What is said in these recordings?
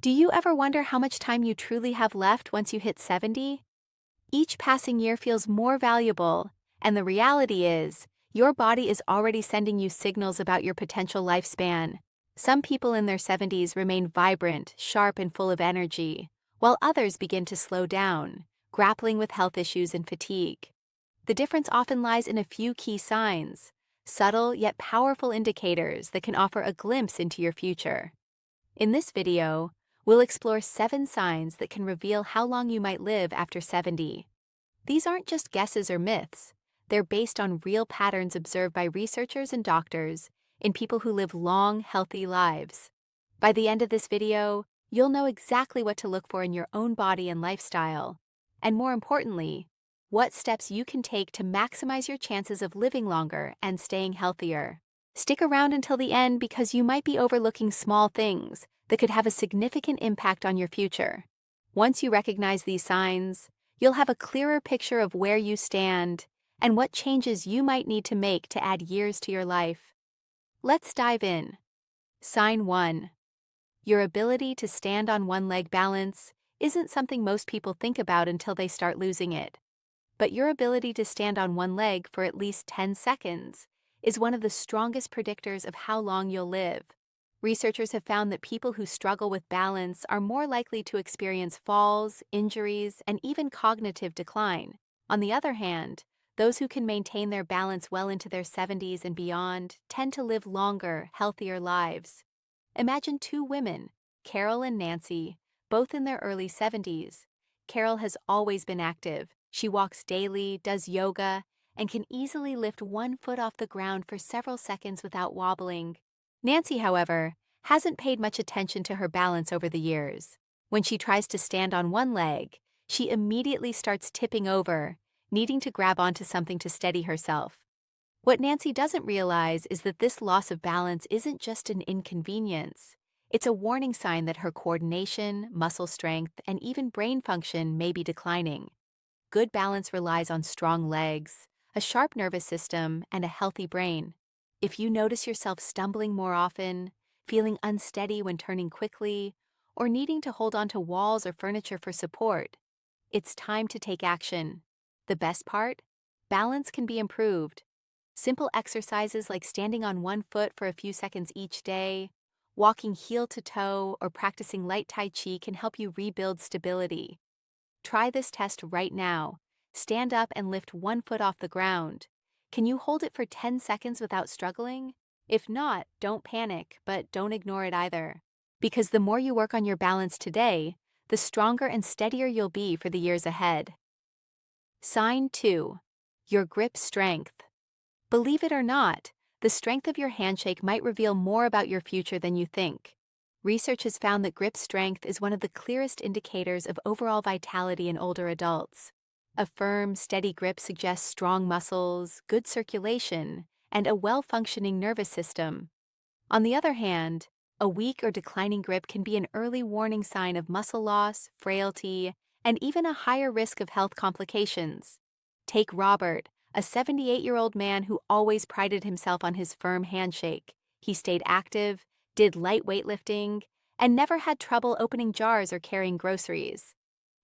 Do you ever wonder how much time you truly have left once you hit 70? Each passing year feels more valuable, and the reality is, your body is already sending you signals about your potential lifespan. Some people in their 70s remain vibrant, sharp, and full of energy, while others begin to slow down, grappling with health issues and fatigue. The difference often lies in a few key signs, subtle yet powerful indicators that can offer a glimpse into your future. In this video, we'll explore 7 signs that can reveal how long you might live after 70. These aren't just guesses or myths. They're based on real patterns observed by researchers and doctors in people who live long, healthy lives. By the end of this video, you'll know exactly what to look for in your own body and lifestyle, and more importantly, what steps you can take to maximize your chances of living longer and staying healthier. Stick around until the end because you might be overlooking small things that could have a significant impact on your future. Once you recognize these signs, you'll have a clearer picture of where you stand and what changes you might need to make to add years to your life. Let's dive in. Sign 1. Your ability to stand on one leg balance isn't something most people think about until they start losing it. But your ability to stand on one leg for at least 10 seconds is one of the strongest predictors of how long you'll live. Researchers have found that people who struggle with balance are more likely to experience falls, injuries, and even cognitive decline. On the other hand, those who can maintain their balance well into their 70s and beyond tend to live longer, healthier lives. Imagine 2 women, Carol and Nancy, both in their early 70s. Carol has always been active. She walks daily, does yoga, and can easily lift one foot off the ground for several seconds without wobbling. Nancy, however, hasn't paid much attention to her balance over the years. When she tries to stand on one leg, she immediately starts tipping over, needing to grab onto something to steady herself. What Nancy doesn't realize is that this loss of balance isn't just an inconvenience. It's a warning sign that her coordination, muscle strength, and even brain function may be declining. Good balance relies on strong legs, a sharp nervous system, and a healthy brain. If you notice yourself stumbling more often, feeling unsteady when turning quickly, or needing to hold onto walls or furniture for support, it's time to take action. The best part? Balance can be improved. Simple exercises like standing on one foot for a few seconds each day, walking heel to toe, or practicing light Tai Chi can help you rebuild stability. Try this test right now. Stand up and lift one foot off the ground. Can you hold it for 10 seconds without struggling? If not, don't panic, but don't ignore it either. Because the more you work on your balance today, the stronger and steadier you'll be for the years ahead. Sign 2. Your grip strength. Believe it or not, the strength of your handshake might reveal more about your future than you think. Research has found that grip strength is one of the clearest indicators of overall vitality in older adults. A firm, steady grip suggests strong muscles, good circulation, and a well-functioning nervous system. On the other hand, a weak or declining grip can be an early warning sign of muscle loss, frailty, and even a higher risk of health complications. Take Robert, a 78-year-old man who always prided himself on his firm handshake. He stayed active, did light weightlifting, and never had trouble opening jars or carrying groceries.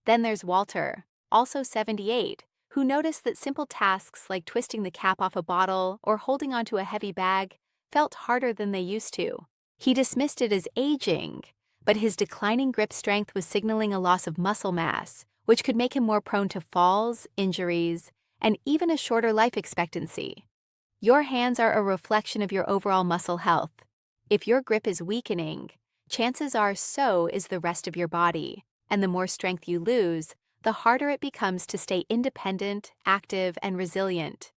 Then there's Walter, also 78, who noticed that simple tasks like twisting the cap off a bottle or holding onto a heavy bag felt harder than they used to. He dismissed it as aging, but his declining grip strength was signaling a loss of muscle mass, which could make him more prone to falls, injuries, and even a shorter life expectancy. Your hands are a reflection of your overall muscle health. If your grip is weakening, chances are so is the rest of your body, and the more strength you lose, the harder it becomes to stay independent, active, and resilient.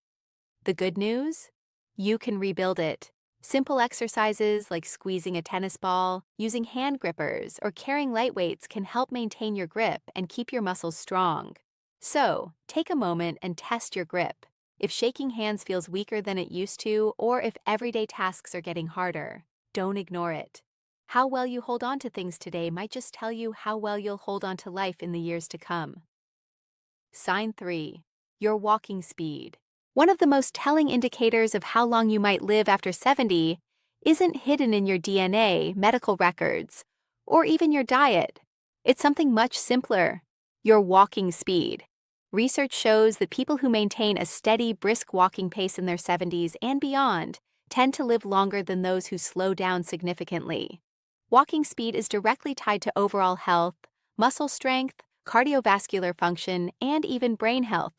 The good news? You can rebuild it. Simple exercises like squeezing a tennis ball, using hand grippers, or carrying light weights can help maintain your grip and keep your muscles strong. So, take a moment and test your grip. If shaking hands feels weaker than it used to, or if everyday tasks are getting harder, don't ignore it. How well you hold on to things today might just tell you how well you'll hold on to life in the years to come. Sign 3. Your walking speed. One of the most telling indicators of how long you might live after 70 isn't hidden in your DNA, medical records, or even your diet. It's something much simpler: your walking speed. Research shows that people who maintain a steady, brisk walking pace in their 70s and beyond tend to live longer than those who slow down significantly. Walking speed is directly tied to overall health, muscle strength, cardiovascular function, and even brain health.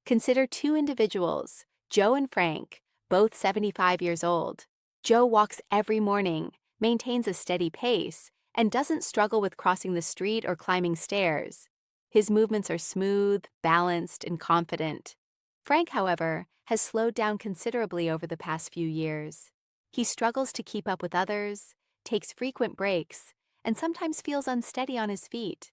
Consider two individuals, Joe and Frank, both 75 years old. Joe walks every morning, maintains a steady pace, and doesn't struggle with crossing the street or climbing stairs. His movements are smooth, balanced, and confident. Frank, however, has slowed down considerably over the past few years. He struggles to keep up with others, takes frequent breaks, and sometimes feels unsteady on his feet.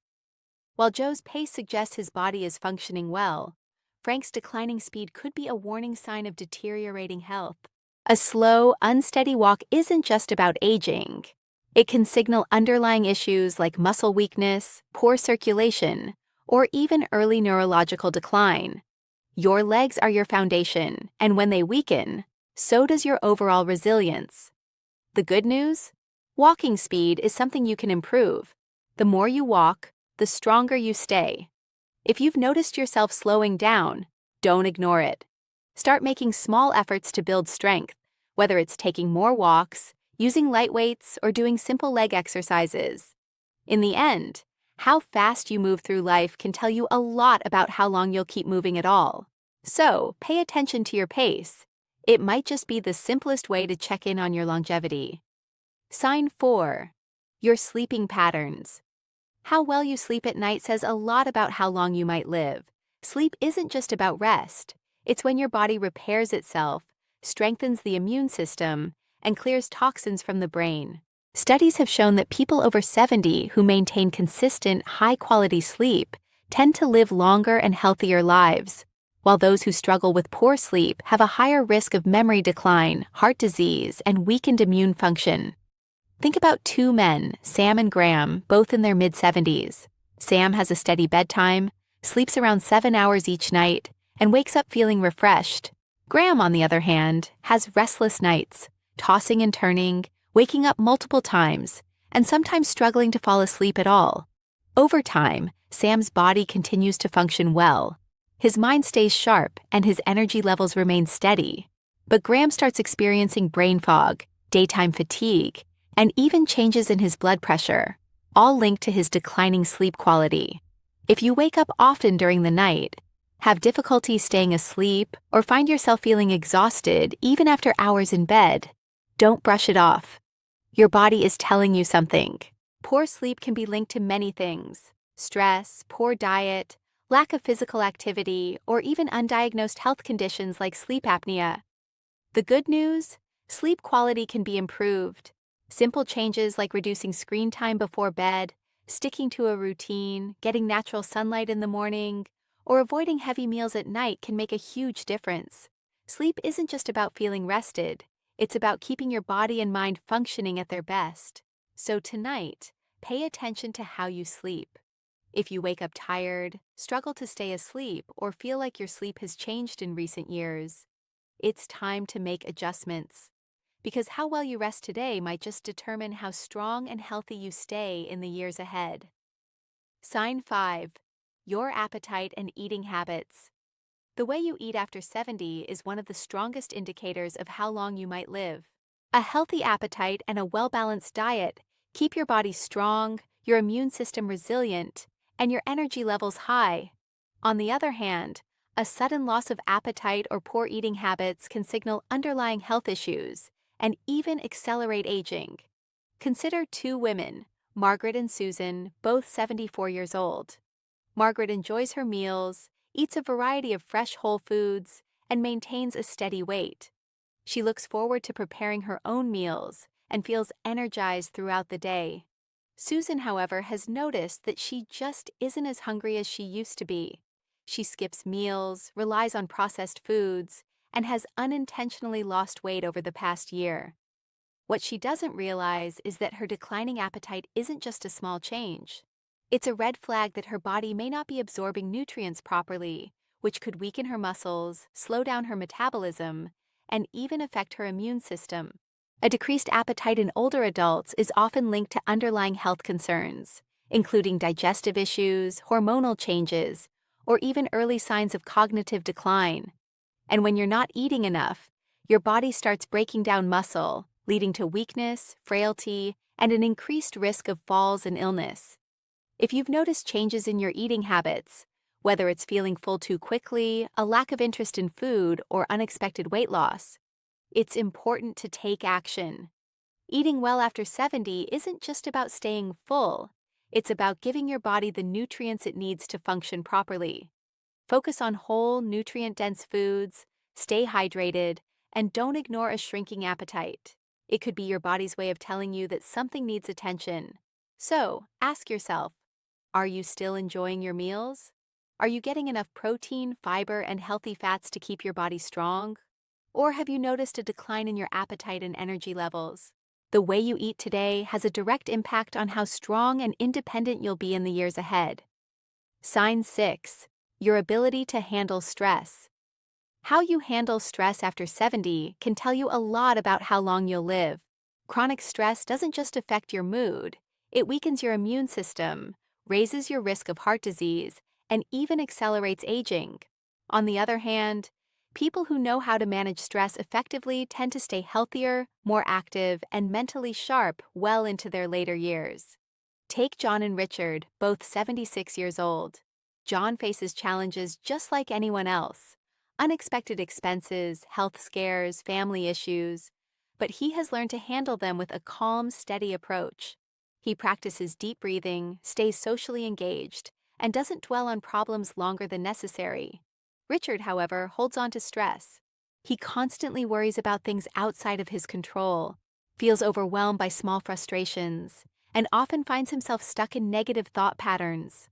While Joe's pace suggests his body is functioning well, Frank's declining speed could be a warning sign of deteriorating health. A slow, unsteady walk isn't just about aging. It can signal underlying issues like muscle weakness, poor circulation, or even early neurological decline. Your legs are your foundation, and when they weaken, so does your overall resilience. The good news? Walking speed is something you can improve. The more you walk, the stronger you stay. If you've noticed yourself slowing down, don't ignore it. Start making small efforts to build strength, whether it's taking more walks, using light weights, or doing simple leg exercises. In the end, how fast you move through life can tell you a lot about how long you'll keep moving at all. So, pay attention to your pace. It might just be the simplest way to check in on your longevity. Sign 4. Your sleeping patterns. How well you sleep at night says a lot about how long you might live. Sleep isn't just about rest. It's when your body repairs itself, strengthens the immune system, and clears toxins from the brain. Studies have shown that people over 70 who maintain consistent, high-quality sleep tend to live longer and healthier lives, while those who struggle with poor sleep have a higher risk of memory decline, heart disease, and weakened immune function. Think about two men, Sam and Graham, both in their mid-70s. Sam has a steady bedtime, sleeps around 7 hours each night, and wakes up feeling refreshed. Graham, on the other hand, has restless nights, tossing and turning, waking up multiple times, and sometimes struggling to fall asleep at all. Over time, Sam's body continues to function well. His mind stays sharp and his energy levels remain steady. But Graham starts experiencing brain fog, daytime fatigue, and even changes in his blood pressure, all linked to his declining sleep quality. If you wake up often during the night, have difficulty staying asleep, or find yourself feeling exhausted even after hours in bed, don't brush it off. Your body is telling you something. Poor sleep can be linked to many things: stress, poor diet, lack of physical activity, or even undiagnosed health conditions like sleep apnea. The good news? Sleep quality can be improved. Simple changes like reducing screen time before bed, sticking to a routine, getting natural sunlight in the morning, or avoiding heavy meals at night can make a huge difference. Sleep isn't just about feeling rested. It's about keeping your body and mind functioning at their best. So tonight, pay attention to how you sleep. If you wake up tired, struggle to stay asleep, or feel like your sleep has changed in recent years, it's time to make adjustments. Because how well you rest today might just determine how strong and healthy you stay in the years ahead. Sign 5. Your appetite and eating habits. The way you eat after 70 is one of the strongest indicators of how long you might live. A healthy appetite and a well-balanced diet keep your body strong, your immune system resilient, and your energy levels high. On the other hand, a sudden loss of appetite or poor eating habits can signal underlying health issues and even accelerate aging. Consider two women, Margaret and Susan, both 74 years old. Margaret enjoys her meals, eats a variety of fresh whole foods, and maintains a steady weight. She looks forward to preparing her own meals and feels energized throughout the day. Susan, however, has noticed that she just isn't as hungry as she used to be. She skips meals, relies on processed foods, and has unintentionally lost weight over the past year. What she doesn't realize is that her declining appetite isn't just a small change. It's a red flag that her body may not be absorbing nutrients properly, which could weaken her muscles, slow down her metabolism, and even affect her immune system. A decreased appetite in older adults is often linked to underlying health concerns, including digestive issues, hormonal changes, or even early signs of cognitive decline. And when you're not eating enough, your body starts breaking down muscle, leading to weakness, frailty, and an increased risk of falls and illness. If you've noticed changes in your eating habits, whether it's feeling full too quickly, a lack of interest in food, or unexpected weight loss, it's important to take action. Eating well after 70 isn't just about staying full, it's about giving your body the nutrients it needs to function properly. Focus on whole, nutrient-dense foods, stay hydrated, and don't ignore a shrinking appetite. It could be your body's way of telling you that something needs attention. So, ask yourself, are you still enjoying your meals? Are you getting enough protein, fiber, and healthy fats to keep your body strong? Or have you noticed a decline in your appetite and energy levels? The way you eat today has a direct impact on how strong and independent you'll be in the years ahead. Sign 6. Your ability to handle stress. How you handle stress after 70 can tell you a lot about how long you'll live. Chronic stress doesn't just affect your mood, it weakens your immune system, raises your risk of heart disease, and even accelerates aging. On the other hand, people who know how to manage stress effectively tend to stay healthier, more active, and mentally sharp well into their later years. Take John and Richard, both 76 years old. John faces challenges just like anyone else: unexpected expenses, health scares, family issues, but he has learned to handle them with a calm, steady approach. He practices deep breathing, stays socially engaged, and doesn't dwell on problems longer than necessary. Richard, however, holds on to stress. He constantly worries about things outside of his control, feels overwhelmed by small frustrations, and often finds himself stuck in negative thought patterns.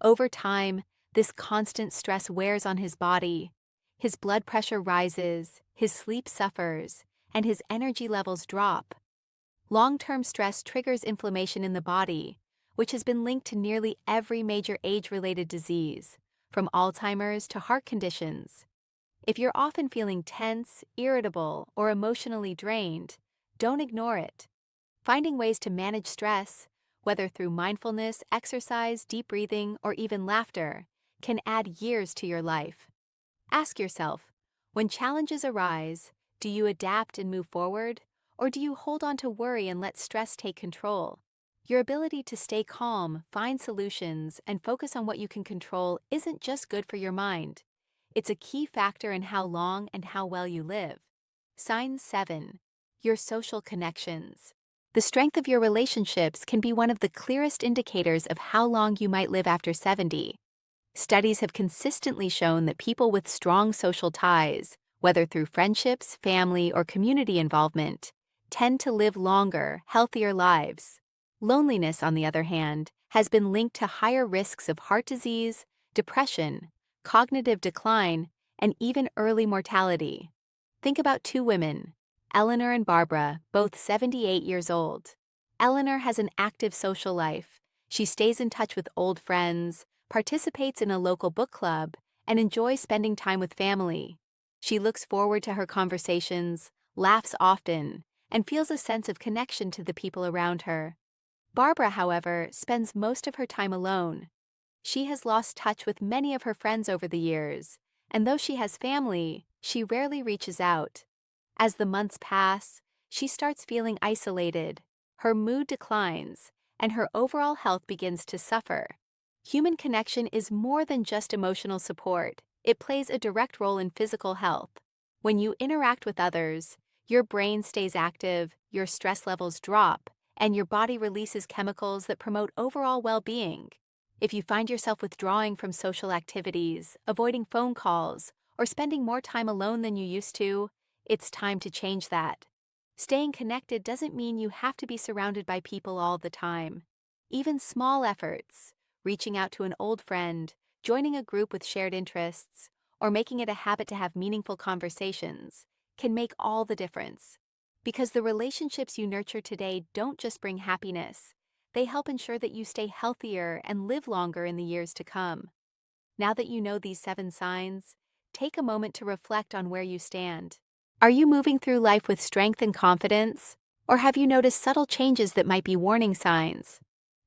Over time, this constant stress wears on his body. His blood pressure rises, his sleep suffers, and his energy levels drop. Long-term stress triggers inflammation in the body, which has been linked to nearly every major age-related disease, from Alzheimer's to heart conditions. If you're often feeling tense, irritable, or emotionally drained, don't ignore it. Finding ways to manage stress, whether through mindfulness, exercise, deep breathing, or even laughter, can add years to your life. Ask yourself, when challenges arise, do you adapt and move forward, or do you hold on to worry and let stress take control? Your ability to stay calm, find solutions, and focus on what you can control isn't just good for your mind. It's a key factor in how long and how well you live. Sign 7. Your social connections. The strength of your relationships can be one of the clearest indicators of how long you might live after 70. Studies have consistently shown that people with strong social ties, whether through friendships, family, or community involvement, tend to live longer, healthier lives. Loneliness, on the other hand, has been linked to higher risks of heart disease, depression, cognitive decline, and even early mortality. Think about two women, Eleanor and Barbara, both 78 years old. Eleanor has an active social life. She stays in touch with old friends, participates in a local book club, and enjoys spending time with family. She looks forward to her conversations, laughs often, and feels a sense of connection to the people around her. Barbara, however, spends most of her time alone. She has lost touch with many of her friends over the years, and though she has family, she rarely reaches out. As the months pass, she starts feeling isolated, her mood declines, and her overall health begins to suffer. Human connection is more than just emotional support. It plays a direct role in physical health. When you interact with others, your brain stays active, your stress levels drop, and your body releases chemicals that promote overall well-being. If you find yourself withdrawing from social activities, avoiding phone calls, or spending more time alone than you used to, it's time to change that. Staying connected doesn't mean you have to be surrounded by people all the time. Even small efforts, reaching out to an old friend, joining a group with shared interests, or making it a habit to have meaningful conversations, can make all the difference. Because the relationships you nurture today don't just bring happiness, they help ensure that you stay healthier and live longer in the years to come. Now that you know these 7 signs, take a moment to reflect on where you stand. Are you moving through life with strength and confidence? Or have you noticed subtle changes that might be warning signs?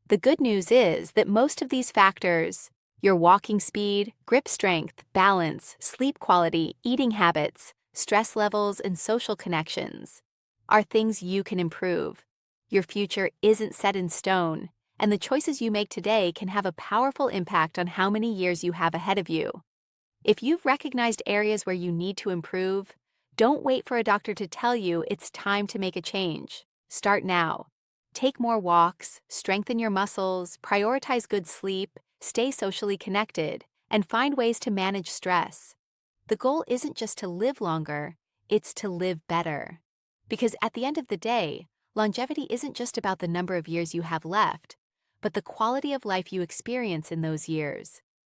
The good news is that most of these factors, your walking speed, grip strength, balance, sleep quality, eating habits, stress levels, and social connections, are things you can improve. Your future isn't set in stone, and the choices you make today can have a powerful impact on how many years you have ahead of you. If you've recognized areas where you need to improve, don't wait for a doctor to tell you it's time to make a change. Start now. Take more walks, strengthen your muscles, prioritize good sleep, stay socially connected, and find ways to manage stress. The goal isn't just to live longer, it's to live better. Because at the end of the day, longevity isn't just about the number of years you have left, but the quality of life you experience in those years.